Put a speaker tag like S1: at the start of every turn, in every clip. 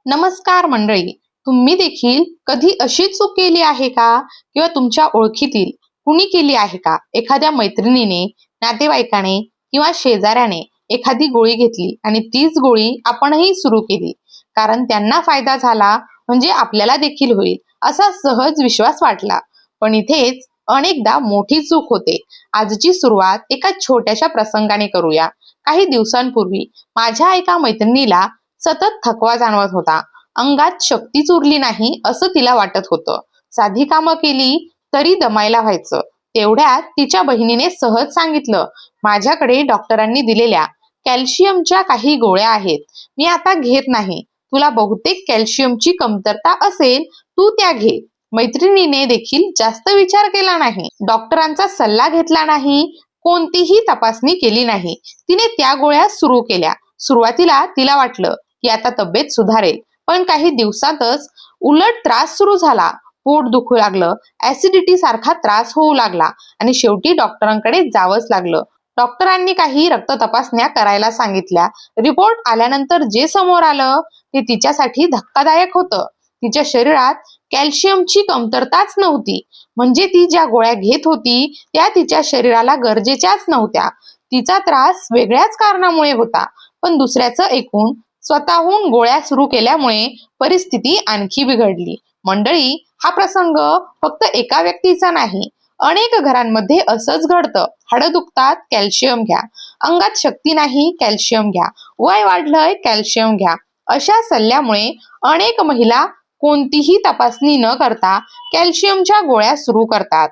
S1: नमस्कार मंडळी. तुम्ही देखील कधी अशी चूक केली आहे का? किंवा तुमच्या ओळखीतील कुणी केली आहे का? एखाद्या मैत्रिणीने, नातेवाईकाने किंवा शेजाऱ्याने एखादी गोळी घेतली आणि तीच गोळी आपणही सुरू केली, कारण त्यांना फायदा झाला म्हणजे आपल्याला देखील होईल असा सहज विश्वास वाटला. पण इथेच अनेकदा मोठी चूक होते. आजची सुरुवात एका छोट्याशा प्रसंगाने करूया. काही दिवसांपूर्वी माझ्या एका मैत्रिणीला सतत थकवा जाणवत होता. अंगात शक्तीच उरली नाही असं तिला वाटत होतं. साधी कामं केली तरी दमायला व्हायचं. तेवढ्यात तिच्या बहिणीने सहज सांगितलं, माझ्याकडे डॉक्टरांनी दिलेल्या कॅल्शियमच्या काही गोळ्या आहेत. मी आता घेत नाही. तुला बहुतेक कॅल्शियमची कमतरता असेल, तू त्या घे. मैत्रिणीने देखील जास्त विचार केला नाही. डॉक्टरांचा सल्ला घेतला नाही. कोणतीही तपासणी केली नाही. तिने त्या गोळ्या सुरू केल्या. सुरुवातीला तिला वाटलं की आता तब्येत सुधारेल, पण काही दिवसातच उलट त्रास सुरू झाला. पोट दुखू लागलं, ऍसिडिटी सारखा त्रास होऊ लागला आणि शेवटी डॉक्टरांकडे जावंच लागलं. डॉक्टरांनी काही रक्त तपासण्या करायला सांगितल्या. रिपोर्ट आल्यानंतर जे समोर आलं ते तिच्यासाठी धक्कादायक होतं. तिच्या शरीरात कॅल्शियमची कमतरताच नव्हती. म्हणजे ती ज्या गोळ्या घेत होती त्या तिच्या शरीराला गरजेच्याच नव्हत्या. तिचा त्रास वेगळ्याच कारणामुळे होता. पण दुसऱ्याचं ऐकून स्वतःहून गोळ्या सुरू केल्यामुळे परिस्थिती आणखी बिघडली. मंडळी, हा प्रसंग फक्त एका व्यक्तीचा नाही, अनेक घरांमध्ये असंच घडतं. हाडं दुखतात, कॅल्शियम घ्या. अंगात शक्ती नाही, कॅल्शियम घ्या. वय वाढलंय, कॅल्शियम घ्या. अशा सल्ल्यामुळे अनेक महिला कोणतीही तपासणी न करता कॅल्शियमच्या गोळ्या सुरू करतात.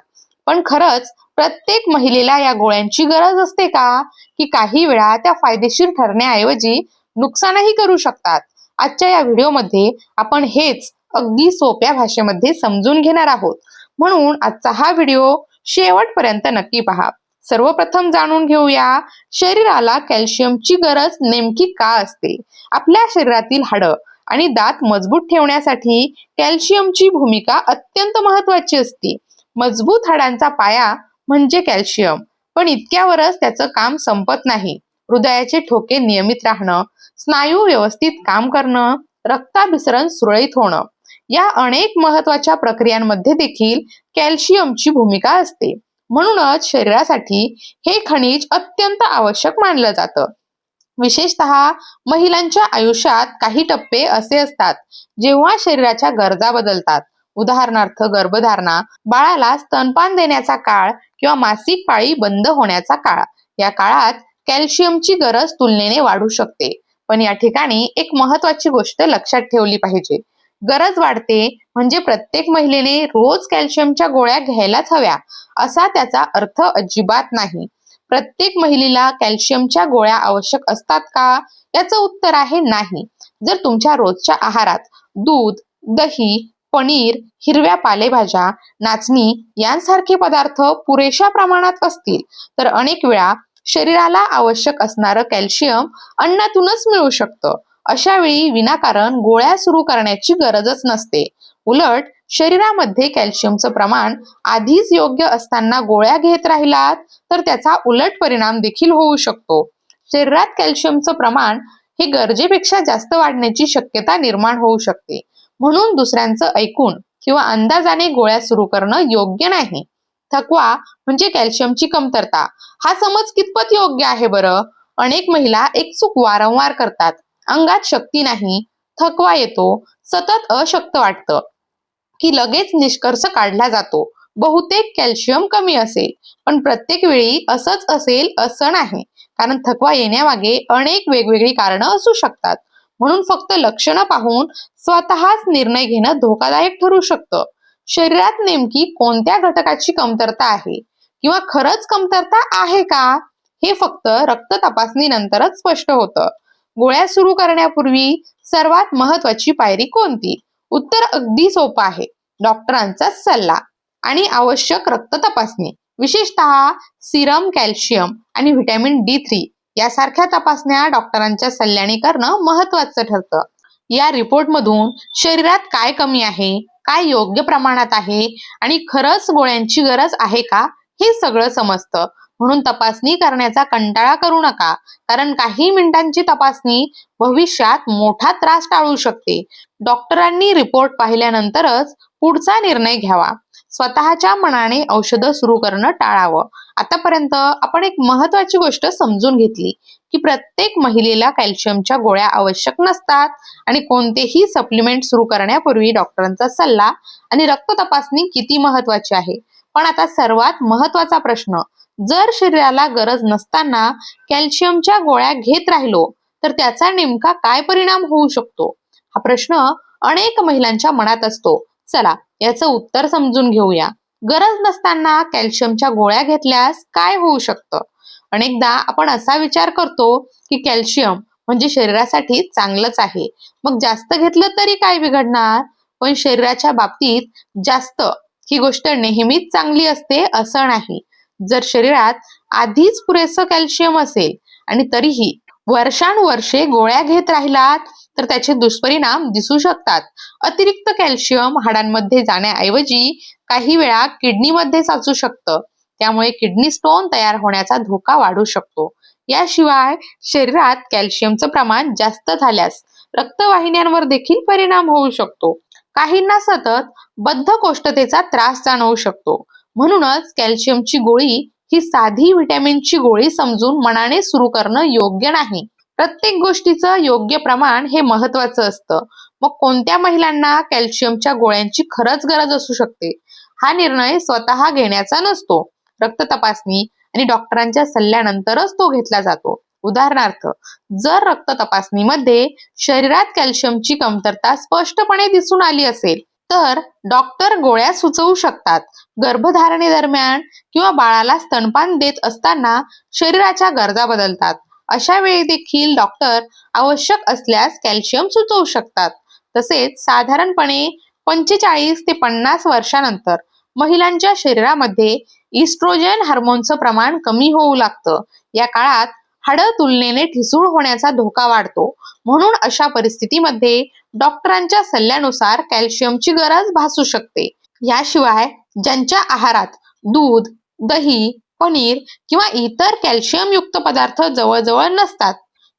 S1: पण खरंच प्रत्येक महिलेला या गोळ्यांची गरज असते का? की काही वेळा त्या फायदेशीर ठरण्याऐवजी नुकसानही करू शकतात? आजच्या या व्हिडिओमध्ये आपण हेच अगदी सोप्या भाषेमध्ये समजून घेणार आहोत. म्हणून आजचा हा व्हिडिओ शेवटपर्यंत नक्की पहा. सर्वप्रथम जाणून घेऊया, शरीराला कॅल्शियमची गरज नेमकी का असते. आपल्या शरीरातील हाडं आणि दात मजबूत ठेवण्यासाठी कॅल्शियमची भूमिका अत्यंत महत्वाची असते. मजबूत हाडांचा पाया म्हणजे कॅल्शियम. पण इतक्यावरच त्याचं काम संपत नाही. हृदयाचे ठोके नियमित राहणं, स्नायू व्यवस्थित काम करणं, रक्ताभिसरण सुरळीत होणं, या अनेक महत्वाच्या प्रक्रियांमध्ये देखील कॅल्शियमची भूमिका असते. म्हणूनच शरीरासाठी हे खनिज अत्यंत आवश्यक मानलं जातं. विशेषतः महिलांच्या आयुष्यात काही टप्पे असे असतात जेव्हा शरीराच्या गरजा बदलतात. उदाहरणार्थ गर्भधारणा, बाळाला स्तनपान देण्याचा काळ किंवा मासिक पाळी बंद होण्याचा काळ. या काळात कॅल्शियमची गरज तुलनेने वाढू शकते. पण या ठिकाणी एक महत्वाची गोष्ट लक्षात ठेवली पाहिजे. गरज वाढते म्हणजे प्रत्येक महिलेने रोज कॅल्शियमच्या गोळ्या घ्यायलाच हव्या असा त्याचा अर्थ अजिबात नाही. प्रत्येक महिलेला कॅल्शियमच्या गोळ्या आवश्यक असतात का? याचं उत्तर आहे नाही. जर तुमच्या रोजच्या आहारात दूध, दही, पनीर, हिरव्या पालेभाज्या, नाचणी यांसारखे पदार्थ पुरेशा प्रमाणात असतील तर अनेक वेळा शरीराला आवश्यक असणारं कॅल्शियम अन्नातूनच मिळू शकतं. अशा वेळी विनाकारण गोळ्या सुरू करण्याची गरजच नसते. उलट शरीरामध्ये कॅल्शियमचं प्रमाण आधीच योग्य असताना गोळ्या घेत राहिलात तर त्याचा उलट परिणाम देखील होऊ शकतो. शरीरात कॅल्शियमचं प्रमाण हे गरजेपेक्षा जास्त वाढण्याची शक्यता निर्माण होऊ शकते. म्हणून दुसऱ्यांचं ऐकून किंवा अंदाजाने गोळ्या सुरू करणं योग्य नाही. थकवा म्हणजे कॅल्शियमची कमतरता, हा समज कितपत योग्य आहे बरं? अनेक महिला एक चूक वारंवार करतात. अंगात शक्ती नाही, थकवा येतो, सतत अशक्त वाटतं की लगेच निष्कर्ष काढला जातो, बहुतेक कॅल्शियम कमी असेल. पण प्रत्येक वेळी असंच असेल असं नाही, कारण थकवा येण्यामागे अनेक वेगवेगळी कारणं असू शकतात. म्हणून फक्त लक्षणं पाहून स्वतःच निर्णय घेणं धोकादायक ठरू शकतं. शरीरात नेमकी कोणत्या घटकाची कमतरता आहे किंवा खरंच कमतरता आहे का, हे फक्त रक्त तपासणीनंतरच स्पष्ट होतं. गोळ्या सुरू करण्यापूर्वी सर्वात महत्वाची पायरी कोणती? उत्तर अगदी सोपं आहे. डॉक्टरांचा सल्ला आणि आवश्यक रक्त तपासणी. विशेषतः सिरम कॅल्शियम आणि व्हिटॅमिन D3 यासारख्या तपासण्या डॉक्टरांच्या सल्ल्याने करणं महत्वाचं ठरतं. या रिपोर्टमधून शरीरात काय कमी आहे, काय योग्य प्रमाणात आहे आणि खरंच गोळ्यांची गरज आहे का, हे सगळं समजतं. म्हणून तपासणी करण्याचा कंटाळा करू नका, कारण काही मिनिटांची तपासणी भविष्यात मोठा त्रास टाळू शकते. डॉक्टरांनी रिपोर्ट पाहिल्यानंतरच पुढचा निर्णय घ्यावा. स्वतःच्या मनाने औषधं सुरू करणं टाळावं. आतापर्यंत आपण एक महत्वाची गोष्ट समजून घेतली की प्रत्येक महिलेला कॅल्शियमच्या गोळ्या आवश्यक नसतात आणि कोणतेही सप्लिमेंट सुरू करण्यापूर्वी डॉक्टरांचा सल्ला आणि रक्त तपासणी किती महत्वाची आहे. पण आता सर्वात महत्वाचा प्रश्न, जर शरीराला गरज नसताना कॅल्शियमच्या गोळ्या घेत राहिलो तर त्याचा नेमका काय परिणाम होऊ शकतो? हा प्रश्न अनेक महिलांच्या मनात असतो. चला याचं उत्तर समजून घेऊया. गरज नसताना कॅल्शियमच्या गोळ्या घेतल्यास काय होऊ शकतं? अनेकदा आपण असा विचार करतो की कॅल्शियम म्हणजे शरीरासाठी चांगलंच आहे, मग जास्त घेतलं तरी काय बिघडणार? पण शरीराच्या बाबतीत जास्त ही गोष्ट नेहमीच चांगली असते असं नाही. जर शरीरात आधीच पुरेसं कॅल्शियम असेल आणि तरीही वर्षानुवर्षे गोळ्या घेत राहिलात तर त्याचे दुष्परिणाम दिसू शकतात. अतिरिक्त कॅल्शियम हाडांमध्ये जाण्याऐवजी काही वेळा किडनीमध्ये साचू शकतं. त्यामुळे किडनी स्टोन तयार होण्याचा धोका वाढू शकतो. याशिवाय शरीरात कॅल्शियमचं प्रमाण जास्त झाल्यास रक्तवाहिन्यांवर देखील परिणाम होऊ शकतो. काहींना सतत बद्धकोष्ठतेचा त्रास जाणवू शकतो. म्हणूनच कॅल्शियमची गोळी ही साधी व्हिटॅमिनची गोळी समजून मनाने सुरू करणं योग्य नाही. प्रत्येक गोष्टीचं योग्य प्रमाण हे महत्वाचं असतं. मग कोणत्या महिलांना कॅल्शियमच्या गोळ्यांची खरंच गरज असू शकते, हा निर्णय स्वतः घेण्याचा नसतो. रक्त तपासणी आणि डॉक्टरांच्या सल्ल्यानंतरच तो घेतला जातो. उदाहरणार्थ, जर रक्त तपासणीमध्ये शरीरात कॅल्शियमची कमतरता स्पष्टपणे दिसून आली असेल तर डॉक्टर गोळ्या सुचवू शकतात. गर्भधारणेदरम्यान किंवा बाळाला स्तनपान देत असताना शरीराच्या गरजा बदलतात. अशा वेळी देखील डॉक्टर आवश्यक असल्यास कॅल्शियम सुचवू शकतात. तसेच साधारणपणे 45 ते 50 वर्षानंतर महिलांच्या शरीरामध्ये इस्ट्रोजन हार्मोनचं प्रमाण कमी होऊ लागतं. या काळात हाडं तुलनेने ठिसूळ होण्याचा धोका वाढतो. म्हणून अशा परिस्थितीमध्ये डॉक्टरांच्या सल्ल्यानुसार कॅल्शियमची गरज भासू शकते. याशिवाय ज्यांच्या आहारात दूध, दही, पनीर किंवा इतर कॅल्शियम युक्त पदार्थ जवळजवळ नसतात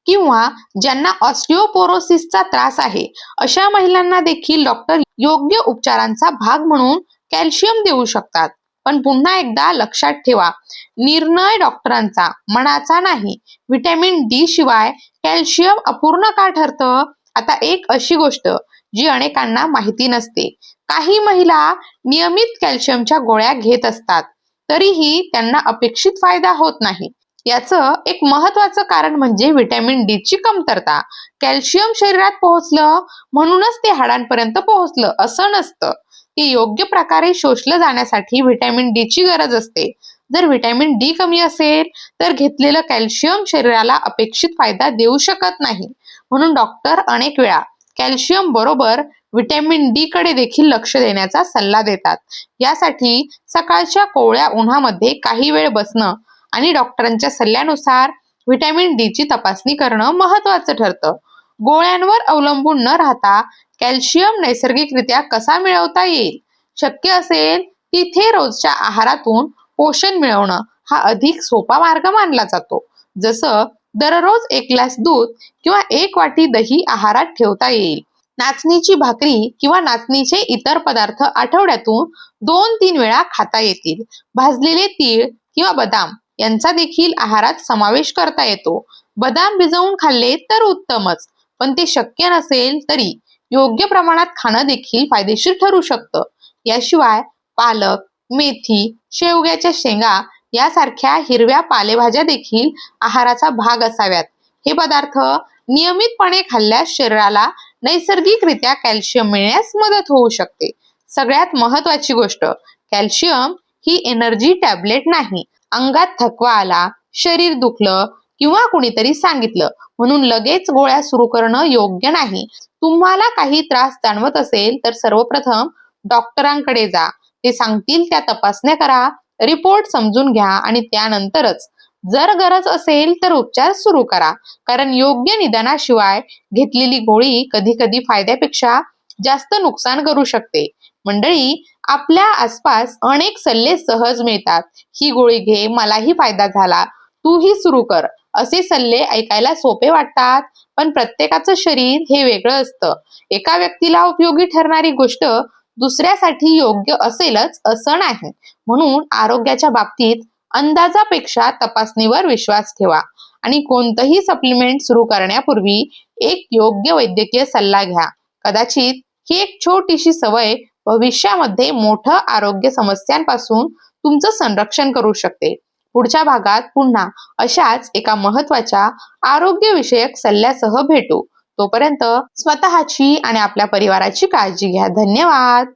S1: किंवा ज्यांना ऑस्टिओपोरोसिसचा त्रास आहे, अशा महिलांना देखील डॉक्टर योग्य उपचारांचा भाग म्हणून कॅल्शियम देऊ शकतात. पण पुन्हा एकदा लक्षात ठेवा, निर्णय डॉक्टरांचा, मनाचा नाही. व्हिटॅमिन डी शिवाय कॅल्शियम अपूर्ण का ठरतं? आता एक अशी गोष्ट जी अनेकांना माहिती नसते, काही महिला नियमित कॅल्शियमच्या गोळ्या घेत असतात तरीही त्यांना अपेक्षित फायदा होत नाही. याचं एक महत्वाचं कारण म्हणजे व्हिटॅमिन डी ची कमतरता. कॅल्शियम शरीरात पोहोचलं म्हणूनच ते हाडांपर्यंत पोहोचलं असं नसतं. ते योग्य प्रकारे शोषलं जाण्यासाठी व्हिटॅमिन डी ची गरज असते. जर व्हिटॅमिन डी कमी असेल तर घेतलेलं कॅल्शियम शरीराला अपेक्षित फायदा देऊ शकत नाही. म्हणून डॉक्टर अनेक वेळा कॅल्शियम बरोबर व्हिटॅमिन डी कडे देखील लक्ष देण्याचा सल्ला देतात. यासाठी सकाळच्या कोवळ्या उन्हामध्ये काही वेळ बसणं आणि डॉक्टरांच्या सल्ल्यानुसार व्हिटॅमिन डी ची तपासणी करणं महत्वाचं ठरतं. गोळ्यांवर अवलंबून न राहता कॅल्शियम नैसर्गिकरित्या कसा मिळवता येईल? शक्य असेल तिथे रोजच्या आहारातून पोषण मिळवणं हा अधिक सोपा मार्ग मानला जातो. जसं दररोज 1 ग्लास दूध किंवा 1 वाटी दही आहारात ठेवता येईल. नाचणीची भाकरी किंवा नाचणीचे इतर पदार्थ आठवड्यातून 2-3 वेळा खाता येतील. भाजलेले तीळ किंवा बदाम यांचा देखील आहारात समावेश करता येतो. बदाम भिजवून खाल्ले तर उत्तमच, पण ते शक्य नसेल तरी योग्य प्रमाणात खाणं देखील फायदेशीर ठरू शकतं. याशिवाय पालक, मेथी, शेवग्याच्या शेंगा यासारख्या हिरव्या पालेभाज्या देखील आहाराचा भाग असाव्यात. हे पदार्थ नियमितपणे खाल्ल्यास शरीराला नैसर्गिकरित्या कॅल्शियम मिळण्यास मदत होऊ शकते. सगळ्यात महत्वाची गोष्ट, कॅल्शियम ही एनर्जी टॅबलेट नाही. अंगात थकवा आला, शरीर दुखलं किंवा कुणीतरी सांगितलं म्हणून लगेच गोळ्या सुरू करणं योग्य नाही. तुम्हाला काही त्रास जाणवत असेल तर सर्वप्रथम डॉक्टरांकडे जा. ते सांगतील त्या तपासण्या करा, रिपोर्ट समजून घ्या आणि त्यानंतरच जर गरज असेल तर उपचार सुरू करा. कारण योग्य निदानाशिवाय घेतलेली गोळी कधी कधी फायद्यापेक्षा जास्त नुकसान करू शकते. मंडळी, आपल्या आसपास अनेक सल्ले सहज मिळतात. ही गोळी घे, मलाही फायदा झाला, तूही सुरू कर. असे सल्ले ऐकायला सोपे वाटतात, पण प्रत्येकाचं शरीर हे वेगळं असतं. एका व्यक्तीला उपयोगी ठरणारी गोष्ट दुसऱ्यासाठी योग्य असेलच असं नाही. म्हणून आरोग्याच्या बाबतीत अंदाजापेक्षा तपासणीवर विश्वास ठेवा आणि कोणतंही सप्लिमेंट सुरू करण्यापूर्वी एक योग्य वैद्यकीय सल्ला घ्या. कदाचित ही एक छोटीशी सवय भविष्यामध्ये मोठ्या आरोग्य समस्यांपासून तुमचं संरक्षण करू शकते. पुढच्या भागात पुन्हा अशाच एका महत्त्वाच्या आरोग्यविषयक सल्ल्यासह भेटू. तोपर्यंत स्वतःची आणि आपल्या परिवाराची काळजी घ्या. धन्यवाद.